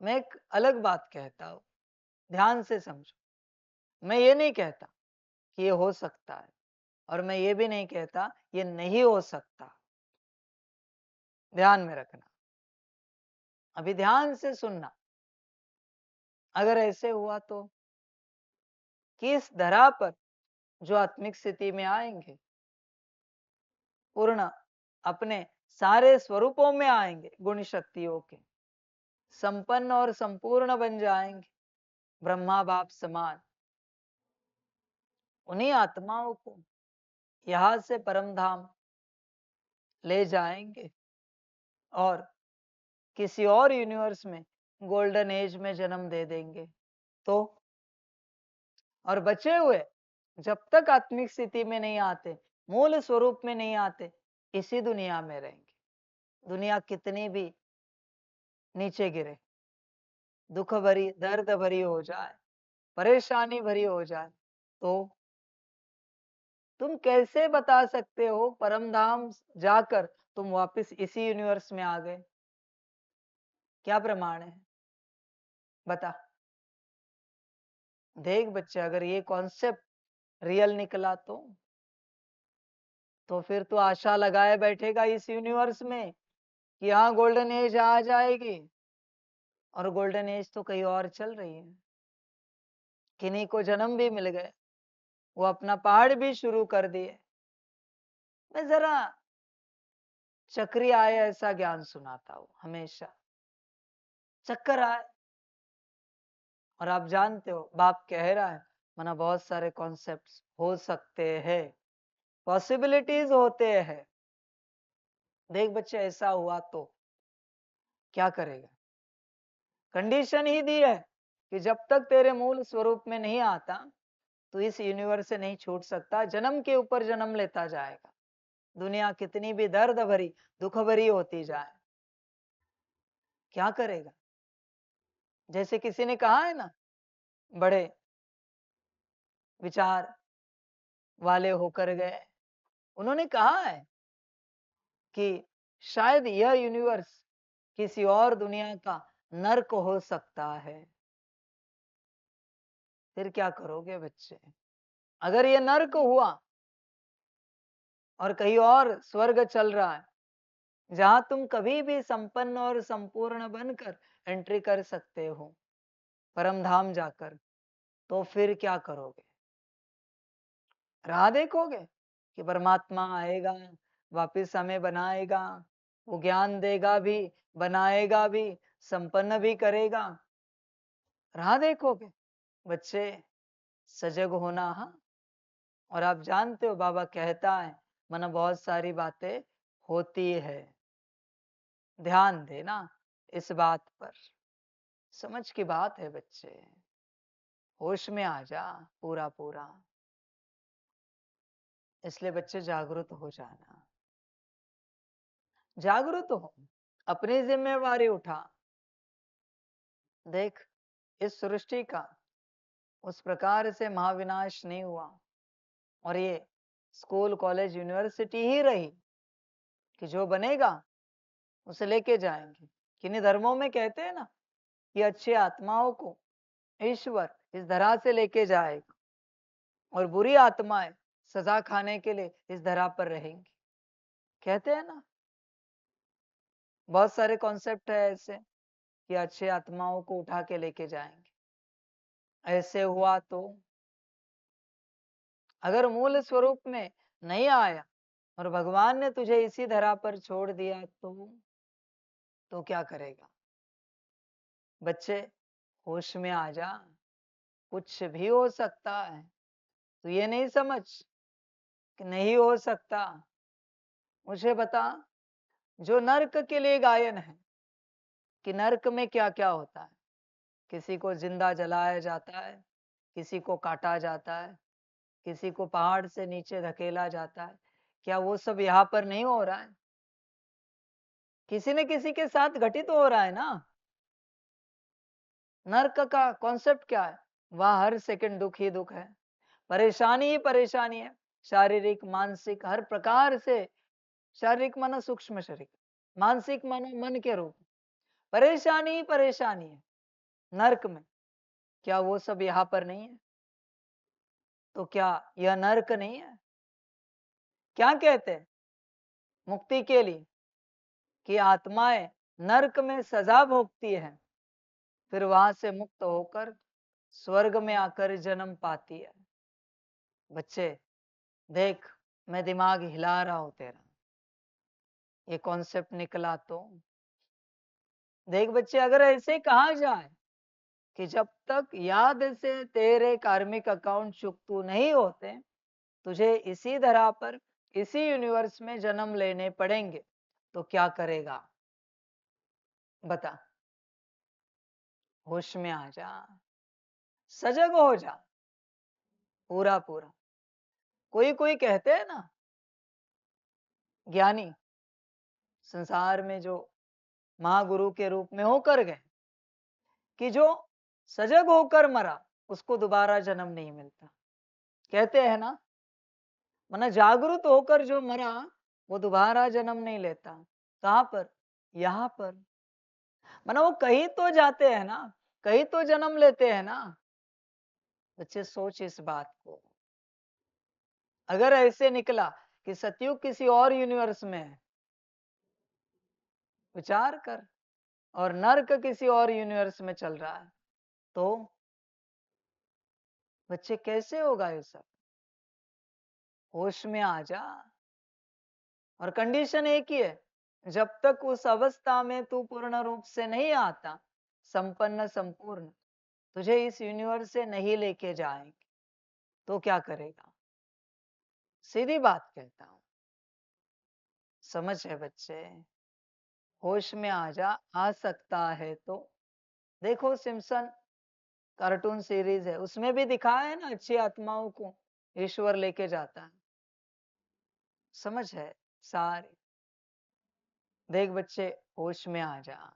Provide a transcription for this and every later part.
मैं एक अलग बात कहता हूँ, ध्यान से समझो। मैं ये नहीं कहता कि ये हो सकता है और मैं ये भी नहीं कहता ये नहीं हो सकता। ध्यान में रखना। अभी ध्यान से सुनना। अगर ऐसे हुआ तो किस धरा पर जो आत्मिक स्थिति में आएंगे, पूर्ण अपने सारे स्वरूपों में आएंगे, गुण शक्तियों के संपन्न और संपूर्ण बन जाएंगे, ब्रह्मा बाप समान। उन्हीं आत्माओं को यहां से परम धाम ले जाएंगे और किसी और यूनिवर्स में गोल्डन एज में जन्म दे देंगे। तो और बचे हुए जब तक आत्मिक स्थिति में नहीं आते, मूल स्वरूप में नहीं आते, इसी दुनिया में रहेंगे। दुनिया कितनी भी नीचे गिरे, दुख भरी दर्द भरी हो जाए, परेशानी भरी हो जाए, तो तुम कैसे बता सकते हो परम धाम जाकर तुम वापस इसी यूनिवर्स में आ गए? क्या प्रमाण है? बता। देख बच्चे, अगर ये कॉन्सेप्ट रियल निकला तो फिर तो आशा लगाए बैठेगा इस यूनिवर्स में कि यहाँ गोल्डन एज आ जाएगी। और गोल्डन एज तो कहीं और चल रही है। किन्हीं को जन्म भी मिल गए, वो अपना पहाड़ भी शुरू कर दिए। मैं जरा चक्री आए ऐसा ज्ञान सुनाता हूँ हमेशा। चक्कर आए और आप जानते हो बाप कह रहा है, मना बहुत सारे कॉन्सेप्ट्स हो सकते हैं, पॉसिबिलिटीज होते हैं। देख बच्चे, ऐसा हुआ तो क्या करेगा? कंडीशन ही दी है कि जब तक तेरे मूल स्वरूप में नहीं आता तो इस यूनिवर्स से नहीं छूट सकता, जन्म के ऊपर जन्म लेता जाएगा। दुनिया कितनी भी दर्द भरी दुख भरी होती जाए, क्या करेगा? जैसे किसी ने कहा है ना, बड़े विचार वाले होकर गए, उन्होंने कहा है कि शायद यह यूनिवर्स किसी और दुनिया का नर्क हो सकता है। फिर क्या करोगे बच्चे? अगर ये नर्क हुआ और कहीं और स्वर्ग चल रहा है जहां तुम कभी भी संपन्न और संपूर्ण बनकर एंट्री कर सकते हो परम धाम जाकर, तो फिर क्या करोगे? राह देखोगे कि परमात्मा आएगा, वापिस हमें बनाएगा, वो ज्ञान देगा भी, बनाएगा भी, संपन्न भी करेगा? राह देखोगे बच्चे? सजग होना। हाँ। और आप जानते हो बाबा कहता है, मना बहुत सारी बातें होती है, ध्यान देना इस बात पर। समझ की बात है बच्चे, होश में आ जा पूरा पूरा। इसलिए बच्चे जागरूक हो जाना, जागरूक हो, अपनी जिम्मेवारी उठा। देख, इस सृष्टि का उस प्रकार से महाविनाश नहीं हुआ और ये स्कूल कॉलेज यूनिवर्सिटी ही रही कि जो बनेगा उसे लेके जाएंगे। किन्हीं धर्मों में कहते हैं ना कि अच्छी आत्माओं को ईश्वर इस धरा से लेके जाएगा और बुरी आत्माएं सजा खाने के लिए इस धरा पर रहेंगी, कहते हैं ना। बहुत सारे कॉन्सेप्ट है ऐसे कि अच्छे आत्माओं को उठा के लेके जाएंगे। ऐसे हुआ तो अगर मूल स्वरूप में नहीं आया और भगवान ने तुझे इसी धरा पर छोड़ दिया तो क्या करेगा? बच्चे, होश में आ जा, कुछ भी हो सकता है। तो ये नहीं समझ कि नहीं हो सकता। मुझे बता, जो नर्क के लिए गायन है कि नर्क में क्या क्या होता है। किसी को जिंदा जलाया जाता है, किसी को काटा जाता है, किसी को पहाड़ से नीचे धकेला जाता है। क्या वो सब यहाँ पर नहीं हो रहा है? किसी न किसी के साथ घटित हो रहा है ना। नर्क का कॉन्सेप्ट क्या है? वहां हर सेकंड दुख ही दुख है, परेशानी ही परेशानी है, शारीरिक मानसिक हर प्रकार से। शारीरिक मानो सूक्ष्म शरीर, मानसिक मानो मन के रूप, परेशानी ही परेशानी है। नर्क में, क्या वो सब यहाँ पर नहीं है? तो क्या यह नर्क नहीं है? क्या कहते हैं मुक्ति के लिए कि आत्माएं नर्क में सजा भोगती है, फिर वहां से मुक्त होकर स्वर्ग में आकर जन्म पाती है। बच्चे देख, मैं दिमाग हिला रहा हूं तेरा, ये कॉन्सेप्ट निकला तो देख बच्चे, अगर ऐसे कहा जाए कि जब तक याद से तेरे कार्मिक अकाउंट चुकतू नहीं होते, तुझे इसी धरा पर इसी यूनिवर्स में जन्म लेने पड़ेंगे, तो क्या करेगा? बता। होश में आ जा, सजग हो जा पूरा पूरा। कोई कोई कहते हैं ना, ज्ञानी संसार में जो महागुरु के रूप में होकर गए, कि जो सजग होकर मरा उसको दोबारा जन्म नहीं मिलता, कहते हैं ना। मना जागरूक होकर जो मरा वो दोबारा जन्म नहीं लेता। कहां पर? यहां पर। मना वो कहीं तो जाते हैं ना, कहीं तो जन्म लेते हैं ना। बच्चे सोच इस बात को। अगर ऐसे निकला कि सतयुग किसी और यूनिवर्स में है, विचार कर, और नर्क किसी और यूनिवर्स में चल रहा है, तो बच्चे कैसे होगा ये सब? होश में आ जा। और कंडीशन एक ही है, जब तक उस अवस्था में तू पूर्ण रूप से नहीं आता, संपन्न संपूर्ण, तुझे इस यूनिवर्स से नहीं लेके जाएंगे, तो क्या करेगा? सीधी बात कहता हूं, समझ है बच्चे? होश में आ जा, आ सकता है तो। देखो सिम्पसन कार्टून सीरीज है, उसमें भी दिखाया है ना, अच्छी आत्माओं को ईश्वर लेके जाता है। समझ है सारी। देख बच्चे, होश में आ जा।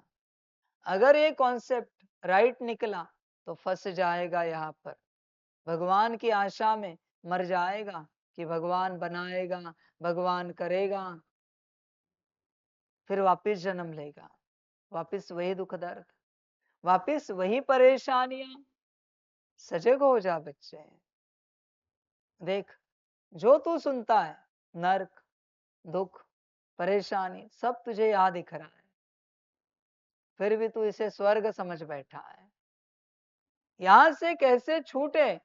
अगर ये कॉन्सेप्ट राइट निकला तो फंस जाएगा यहाँ पर, भगवान की आशा में मर जाएगा कि भगवान बनाएगा, भगवान करेगा, फिर वापिस जन्म लेगा, वापिस वही दुख दर्द, वापिस वही परेशानियां। सजग हो जा बच्चे। देख, जो तू सुनता है, नर्क, दुख, परेशानी, सब तुझे यहाँ दिख रहा है, फिर भी तू इसे स्वर्ग समझ बैठा है। यहां से कैसे छूटे,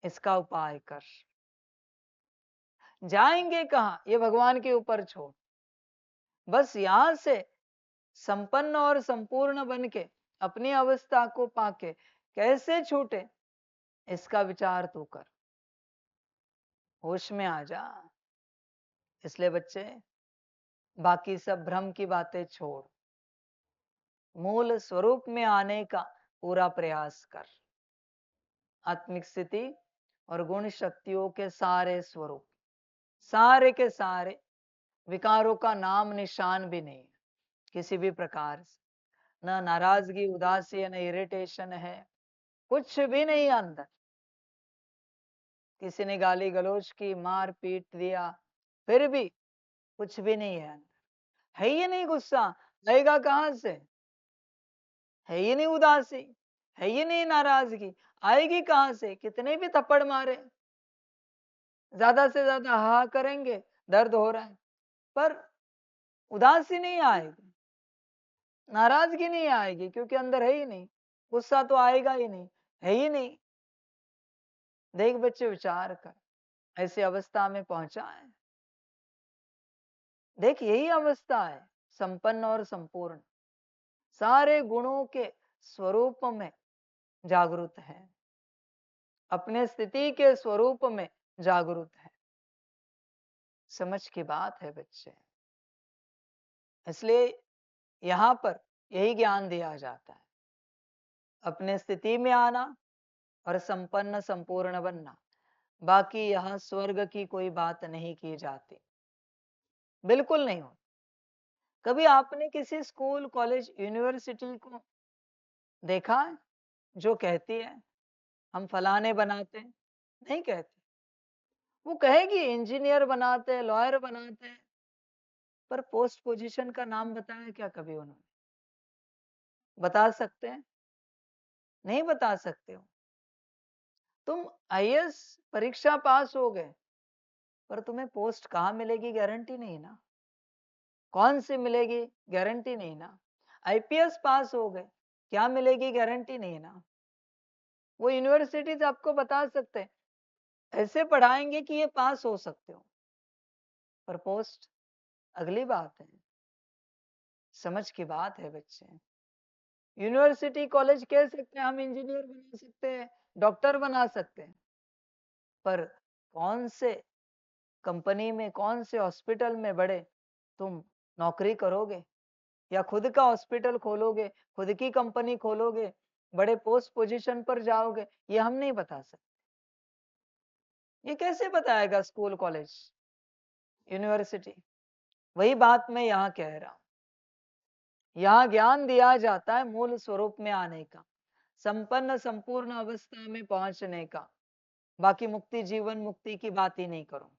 इसका उपाय कर। जाएंगे कहाँ, ये भगवान के ऊपर छोड़। बस यहां से संपन्न और संपूर्ण बन के अपनी अवस्था को पाके कैसे छूटे, इसका विचार तू कर। होश में आ जा। इसलिए बच्चे, बाकी सब भ्रम की बातें छोड़, मूल स्वरूप में आने का पूरा प्रयास कर। आत्मिक स्थिति और गुण शक्तियों के सारे स्वरूप, सारे के सारे, विकारों का नाम निशान भी नहीं है किसी भी प्रकार से। न नाराजगी, उदासी, न इरिटेशन है, कुछ भी नहीं अंदर। किसी ने गाली गलौज की, मार पीट दिया, फिर भी कुछ भी नहीं है अंदर। है ही नहीं गुस्सा, आएगा कहां से? है ही नहीं उदासी, है ही नहीं नाराजगी, आएगी कहां से? कितने भी थप्पड़ मारे, ज्यादा से ज्यादा हा करेंगे, दर्द हो रहा है, पर उदासी नहीं आएगी, नाराजगी नहीं आएगी, क्योंकि अंदर है ही नहीं। गुस्सा तो आएगा ही नहीं, है ही नहीं। देख बच्चे, विचार कर, ऐसी अवस्था में पहुंचा है। देख, यही अवस्था है संपन्न और संपूर्ण, सारे गुणों के स्वरूप में जागरूक है, अपने स्थिति के स्वरूप में जागरूक है। समझ की बात है बच्चे। इसलिए यहां पर यही ज्ञान दिया जाता है, अपने स्थिति में आना और संपन्न संपूर्ण बनना। बाकी यहां स्वर्ग की कोई बात नहीं की जाती, बिल्कुल नहीं हो। कभी आपने किसी स्कूल, कॉलेज, यूनिवर्सिटी को देखा है जो कहती है हम फलाने बनाते हैं? नहीं कहती। वो कहेगी इंजीनियर बनाते हैं, लॉयर बनाते हैं, पर पोस्ट पोजीशन का नाम बताया क्या कभी उन्होंने? बता सकते हैं? नहीं बता सकते हो। तुम आईएएस परीक्षा पास हो गए, पर तुम्हें पोस्ट कहाँ मिलेगी गारंटी नहीं ना। कौन सी मिलेगी गारंटी नहीं ना। आईपीएस पास हो गए, क्या मिलेगी गारंटी नहीं ना। वो यूनिवर्सिटीज आपको बता सकते हैं, ऐसे पढ़ाएंगे कि ये पास हो सकते हो, पर पोस्ट अगली बात है। समझ की बात है बच्चे। यूनिवर्सिटी कॉलेज कह सकते हैं हम इंजीनियर बना सकते हैं, डॉक्टर बना सकते हैं, पर कौन से कंपनी में, कौन से हॉस्पिटल में बड़े तुम नौकरी करोगे, या खुद का हॉस्पिटल खोलोगे, खुद की कंपनी खोलोगे, बड़े पोस्ट पोजीशन पर जाओगे, ये हम नहीं बता सकते। ये कैसे बताएगा स्कूल, कॉलेज, यूनिवर्सिटी। वही बात मैं यहाँ कह रहा हूं। यहाँ ज्ञान दिया जाता है मूल स्वरूप में आने का, संपन्न संपूर्ण अवस्था में पहुंचने का। बाकी मुक्ति, जीवन मुक्ति की बात ही नहीं करो।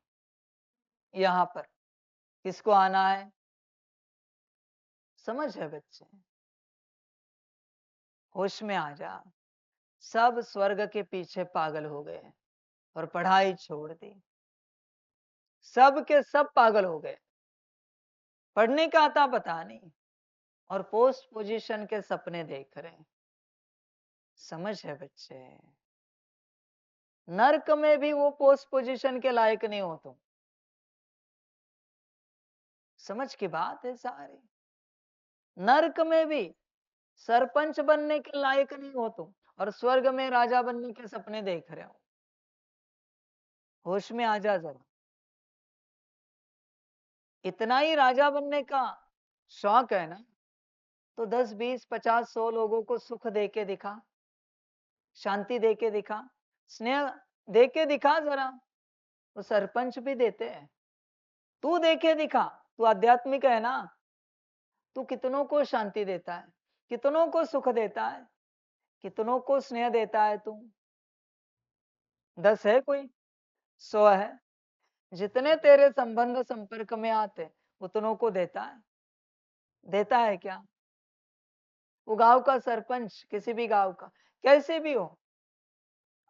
यहाँ पर किसको आना है, समझ है बच्चे, होश में आ जा। सब स्वर्ग के पीछे पागल हो गए और पढ़ाई छोड़ दी। सब के सब पागल हो गए, पढ़ने का आता पता नहीं, और पोस्ट पोजीशन के सपने देख रहे हैं। समझ है बच्चे, नर्क में भी वो पोस्ट पोजीशन के लायक नहीं हो तुम। समझ की बात है सारी। नर्क में भी सरपंच बनने के लायक नहीं हो तुम, और स्वर्ग में राजा बनने के सपने देख रहे हो। होश में आ जा जरा। इतना ही राजा बनने का शौक है ना, तो 10 20 50 100 लोगों को सुख दे के दिखा, शांति दे के दिखा, स्नेह दे के दिखा जरा। वो सरपंच भी देते हैं, तू दे के दिखा। तू आध्यात्मिक है ना, तू कितनों को शांति देता है, कितनों को सुख देता है, कितनों को स्नेह देता है तू। 10 है कोई, 100 है, जितने तेरे संबंध संपर्क में आते उतनों को देता है। देता है क्या। वो गांव का सरपंच, किसी भी गांव का, कैसे भी हो,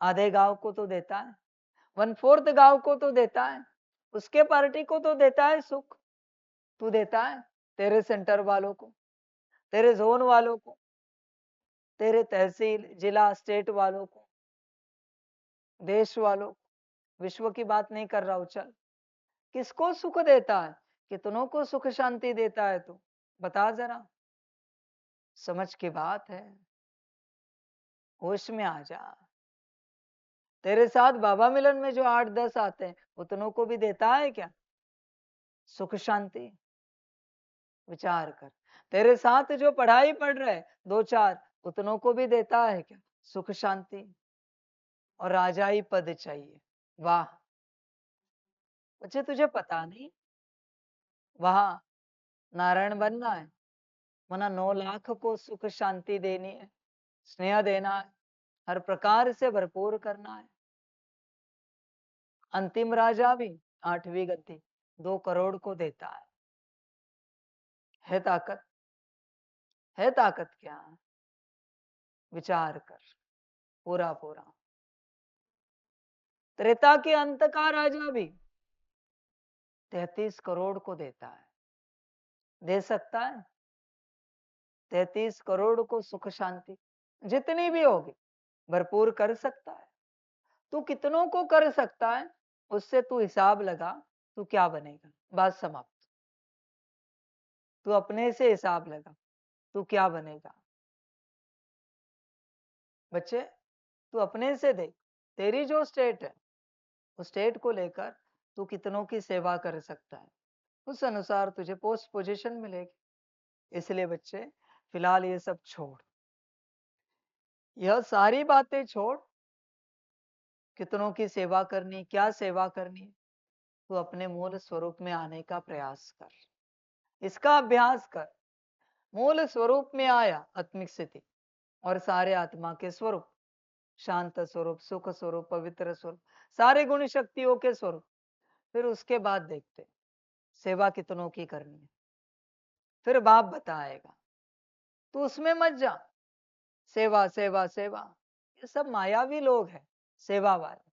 आधे गांव को तो देता है, 1/4 गांव को तो देता है, उसके पार्टी को तो देता है सुख। तू देता है तेरे सेंटर वालों को, तेरे जोन वालों को, तेरे तहसील जिला स्टेट वालों को, देश वालों को। विश्व की बात नहीं कर रहा हूं, चल। किसको सुख देता है, कितनों को सुख शांति देता है तू, बता जरा। समझ की बात है, होश में आ जा। तेरे साथ बाबा मिलन में जो 8 10 आते हैं, उतनों को भी देता है क्या सुख शांति। विचार कर। तेरे साथ जो पढ़ाई पढ़ रहे 2 4, उतनों को भी देता है क्या सुख शांति, और राजाई पद चाहिए। वाह बच्चे, तुझे पता नहीं, वहां नारायण बनना है, मना 9 लाख को सुख शांति देनी है, स्नेह देना है, हर प्रकार से भरपूर करना है। अंतिम राजा भी 8वीं गद्दी 2 करोड़ को देता है ताकत, है ताकत क्या। विचार कर पूरा पूरा। त्रेता के अंत का राजा भी 33 करोड़ को देता है, दे सकता है 33 करोड़ को सुख शांति, जितनी भी होगी भरपूर कर सकता है। तू कितनों को कर सकता है, उससे तू हिसाब लगा, तू क्या बनेगा। बात समाप्त। तू अपने से हिसाब लगा, तू क्या बनेगा। बच्चे, तू अपने से देख, तेरी जो स्टेट है उस स्टेट को लेकर तू कितनों की सेवा कर सकता है, उस अनुसार तुझे पोस्ट पोजीशन मिलेगी। इसलिए बच्चे, फिलहाल ये सब छोड़, यह सारी बातें छोड़। कितनों की सेवा करनी, क्या सेवा करनी, तू अपने मूल स्वरूप में आने का प्रयास कर, इसका अभ्यास कर। मूल स्वरूप में आया आत्मिक स्थिति, और सारे आत्मा के स्वरूप, शांत स्वरूप, सुख स्वरूप, पवित्र स्वरूप, सारे गुण शक्तियों के स्वरूप। फिर उसके बाद देखते सेवा कितनों की करनी है, फिर बाप बताएगा। तू उसमें मत जा, सेवा सेवा सेवा, ये सब मायावी लोग हैं। सेवा वाले,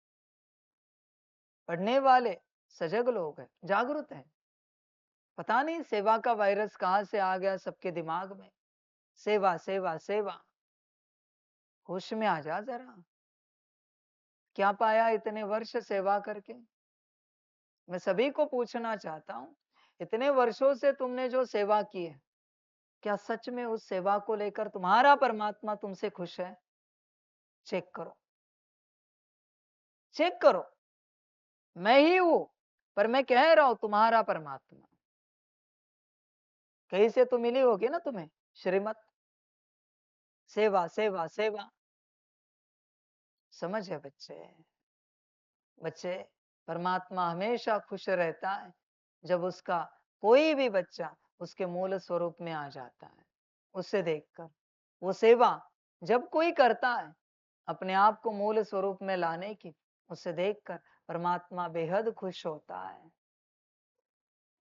पढ़ने वाले सजग लोग हैं, जागरूक हैं। पता नहीं सेवा का वायरस कहां से आ गया सबके दिमाग में। सेवा सेवा सेवा, होश में आ जा जरा। क्या पाया इतने वर्ष सेवा करके? मैं सभी को पूछना चाहता हूं, इतने वर्षों से तुमने जो सेवा की है, क्या सच में उस सेवा को लेकर तुम्हारा परमात्मा तुमसे खुश है? चेक करो, चेक करो। मैं ही हूं, पर मैं कह रहा हूं तुम्हारा परमात्मा। कहीं से तो मिली होगी ना तुम्हें श्रीमत। सेवा सेवा सेवा, समझ है बच्चे? बच्चे, परमात्मा हमेशा खुश रहता है जब उसका कोई भी बच्चा उसके मूल स्वरूप में आ जाता है। उसे देखकर वो सेवा जब कोई करता है अपने आप को मूल स्वरूप में लाने की, उसे देखकर परमात्मा बेहद खुश होता है।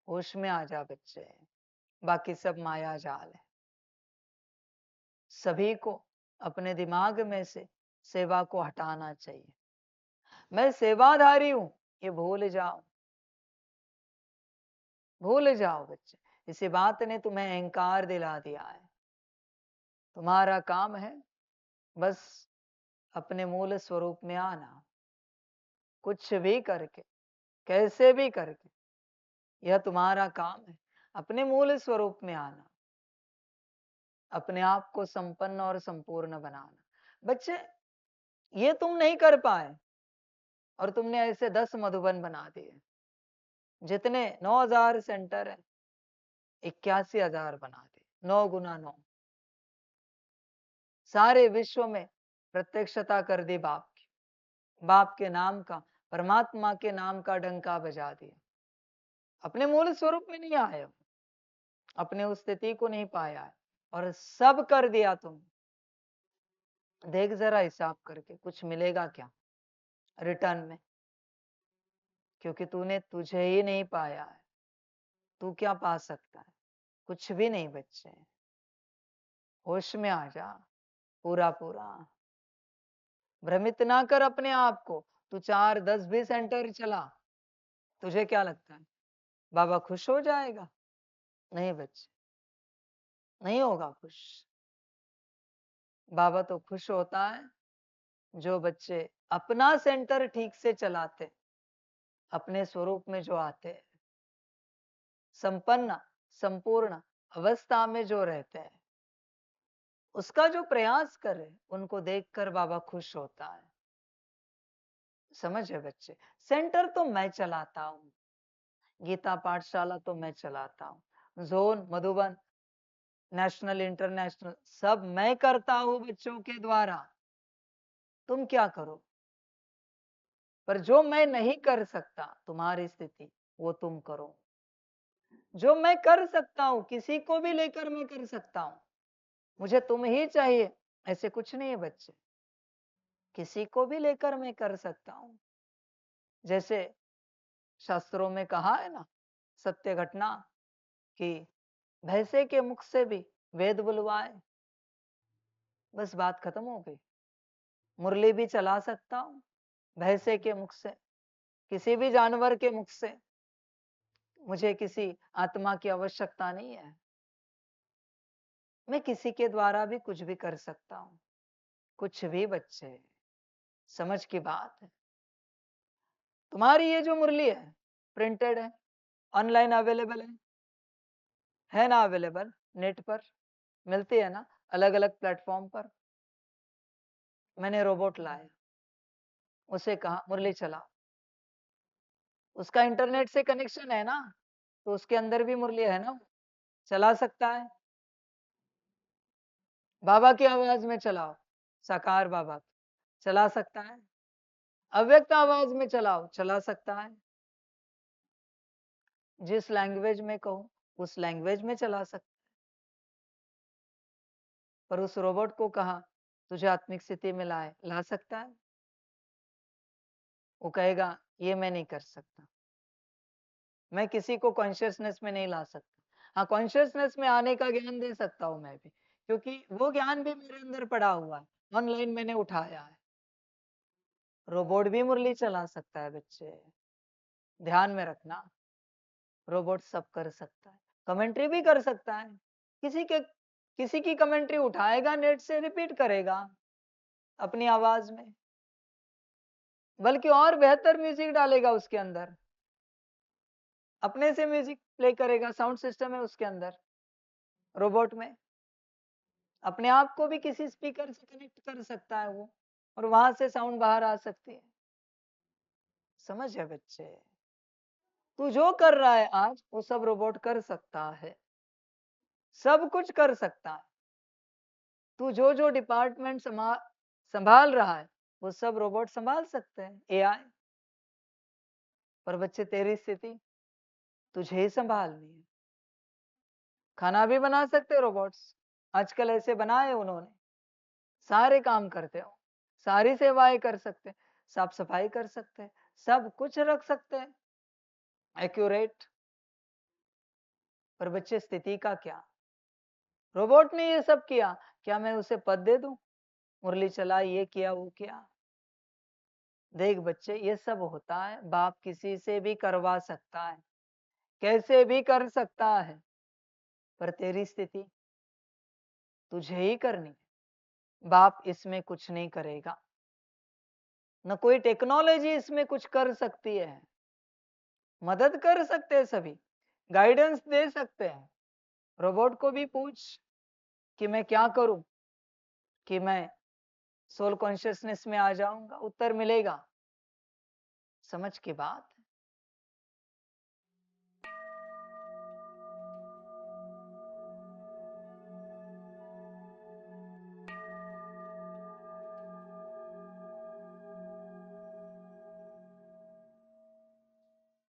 होश में आ जा बच्चे, बाकी सब माया जाल है। सभी को अपने दिमाग में से सेवा को हटाना चाहिए। मैं सेवाधारी हूं, ये भूल जाओ, भूल जाओ बच्चे। इसी बात ने तुम्हें अहंकार दिला दिया है। तुम्हारा काम है बस अपने मूल स्वरूप में आना, कुछ भी करके, कैसे भी करके, यह तुम्हारा काम है। अपने मूल स्वरूप में आना, अपने आप को संपन्न और संपूर्ण बनाना। बच्चे, ये तुम नहीं कर पाए और तुमने ऐसे 10 मधुबन बना दिए। जितने 9,000 सेंटर है, 81,000 बना दिए। 9 गुना 9, सारे विश्व में प्रत्यक्षता कर दी बाप की। बाप के नाम का, परमात्मा के नाम का डंका बजा दिया। अपने मूल स्वरूप में नहीं आए हो, अपने उस स्थिति को नहीं पाया है, और सब कर दिया तुम। देख जरा हिसाब करके कुछ मिलेगा क्या रिटर्न में? क्योंकि तूने तुझे ही नहीं पाया है, तू क्या पा सकता है? कुछ भी नहीं बच्चे। होश में आ जा पूरा पूरा। भ्रमित ना कर अपने आप को। तू 4, 10 भी सेंटर चला, तुझे क्या लगता है बाबा खुश हो जाएगा? नहीं बच्चे, नहीं होगा खुश। बाबा तो खुश होता है जो बच्चे अपना सेंटर ठीक से चलाते, अपने स्वरूप में जो आते, संपन्न संपूर्ण अवस्था में जो रहते हैं, उसका जो प्रयास करे, उनको देखकर बाबा खुश होता है। समझ है बच्चे? सेंटर तो मैं चलाता हूँ, गीता पाठशाला तो मैं चलाता हूँ, जोन मधुबन नेशनल इंटरनेशनल सब मैं करता हूँ बच्चों के द्वारा। तुम क्या करो? पर जो मैं नहीं कर सकता तुम्हारी स्थिति, वो तुम करो। जो मैं कर सकता हूं किसी को भी लेकर मैं कर सकता हूं। मुझे तुम ही चाहिए ऐसे कुछ नहीं है बच्चे। किसी को भी लेकर मैं कर सकता हूं। जैसे शास्त्रों में कहा है ना, सत्य घटना, कि भैंसे के मुख से भी वेद बुलवाए, बस बात खत्म हो गई। मुरली भी चला सकता हूं भैंसे के मुख से, किसी भी जानवर के मुख से। मुझे किसी आत्मा की आवश्यकता नहीं है। मैं किसी के द्वारा भी कुछ भी कर सकता हूं, कुछ भी बच्चे। समझ की बात है। तुम्हारी ये जो मुरली है प्रिंटेड है, ऑनलाइन अवेलेबल है ना? अवेलेबल नेट पर मिलती है ना, अलग अलग प्लेटफॉर्म पर। मैंने रोबोट लाया, उसे कहा मुरली चला। उसका इंटरनेट से कनेक्शन है ना, तो उसके अंदर भी मुरली है ना, चला सकता है। बाबा की आवाज में चलाओ, साकार बाबा चला सकता है। अव्यक्त आवाज में चलाओ, चला सकता है। जिस लैंग्वेज में कहूं उस लैंग्वेज में चला सकता। पर उस रोबोट को कहा तुझे आत्मिक स्थिति में लाए, ला सकता है? वो कहेगा ये मैं नहीं कर सकता, मैं किसी को कॉन्शियसनेस में नहीं ला सकता। हाँ, कॉन्शियसनेस में आने का ज्ञान दे सकता हूं मैं भी, क्योंकि वो ज्ञान भी मेरे अंदर पड़ा हुआ है, ऑनलाइन मैंने उठाया है। रोबोट भी मुरली चला सकता है बच्चे, ध्यान में रखना। रोबोट सब कर सकता है, कमेंट्री भी कर सकता है। किसी की कमेंट्री उठाएगा, नेट से रिपीट करेगा अपनी आवाज में, बल्कि और बेहतर म्यूजिक डालेगा उसके अंदर, अपने से म्यूजिक प्ले करेगा। साउंड सिस्टम है उसके अंदर, रोबोट में। अपने आप को भी किसी स्पीकर से कनेक्ट कर सकता है वो, और वहां से साउंड बाहर आ सकती है। समझ है बच्चे? तू जो कर रहा है आज, वो सब रोबोट कर सकता है, सब कुछ कर सकता है। तू जो जो डिपार्टमेंट संभाल रहा है, वो सब रोबोट संभाल सकते हैं, एआई। पर बच्चे, तेरी स्थिति तुझे ही संभालनी है। खाना भी बना सकते रोबोट्स, आजकल ऐसे बनाए उन्होंने, सारे काम करते हो, सारी सेवाएं कर सकते, साफ सफाई कर सकते, सब कुछ रख सकते हैं एक्यूरेट। पर बच्चे, स्थिति का क्या? रोबोट ने ये सब किया, क्या मैं उसे पद दे दूं? मुरली चला, ये किया, वो किया। देख बच्चे, ये सब होता है, बाप किसी से भी करवा सकता है, कैसे भी कर सकता है। पर तेरी स्थिति तुझे ही करनी है, बाप इसमें कुछ नहीं करेगा। न कोई टेक्नोलॉजी इसमें कुछ कर सकती है। मदद कर सकते हैं सभी, गाइडेंस दे सकते हैं। रोबोट को भी पूछ कि मैं क्या करूं कि मैं सोल कॉन्शियसनेस में आ जाऊंगा, उत्तर मिलेगा। समझ की बात।